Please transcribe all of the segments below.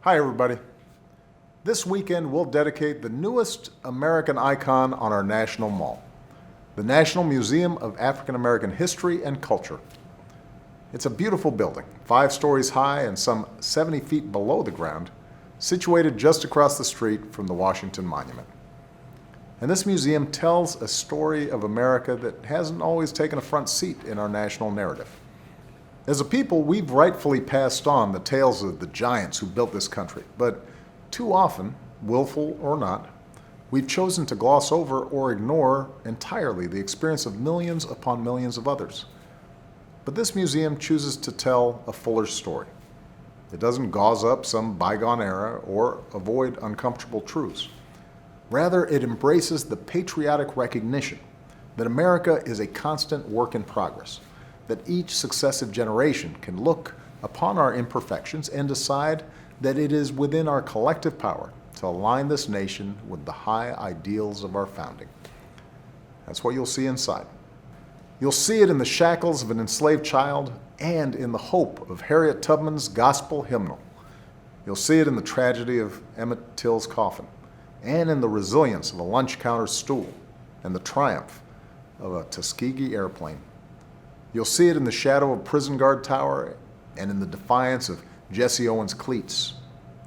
Hi, everybody. This weekend, we'll dedicate the newest American icon on our National Mall, the National Museum of African American History and Culture. It's a beautiful building, 5 stories high and some 70 feet below the ground, situated just across the street from the Washington Monument. And this museum tells a story of America that hasn't always taken a front seat in our national narrative. As a people, we've rightfully passed on the tales of the giants who built this country, but too often, willful or not, we've chosen to gloss over or ignore entirely the experience of millions upon millions of others. But this museum chooses to tell a fuller story. It doesn't gauze up some bygone era or avoid uncomfortable truths. Rather, it embraces the patriotic recognition that America is a constant work in progress, that each successive generation can look upon our imperfections and decide that it is within our collective power to align this nation with the high ideals of our founding. That's what you'll see inside. You'll see it in the shackles of an enslaved child and in the hope of Harriet Tubman's gospel hymnal. You'll see it in the tragedy of Emmett Till's coffin and in the resilience of a lunch counter stool and the triumph of a Tuskegee airplane. You'll see it in the shadow of Prison Guard Tower and in the defiance of Jesse Owens' cleats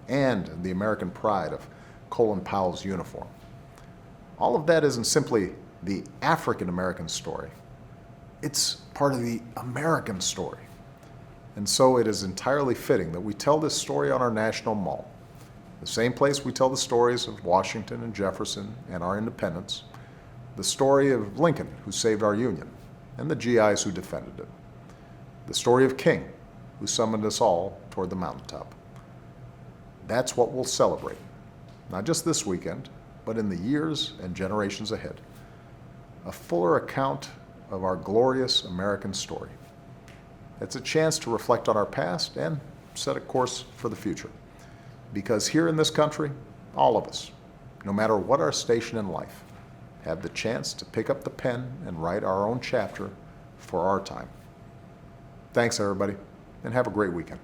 and the American pride of Colin Powell's uniform. All of that isn't simply the African American story. It's part of the American story. And so it is entirely fitting that we tell this story on our National Mall, the same place we tell the stories of Washington and Jefferson and our independence, the story of Lincoln, who saved our Union, and the GIs who defended it. The story of King, who summoned us all toward the mountaintop. That's what we'll celebrate, not just this weekend, but in the years and generations ahead. A fuller account of our glorious American story. It's a chance to reflect on our past and set a course for the future. Because here in this country, all of us, no matter what our station in life, have the chance to pick up the pen and write our own chapter for our time. Thanks, everybody, and have a great weekend.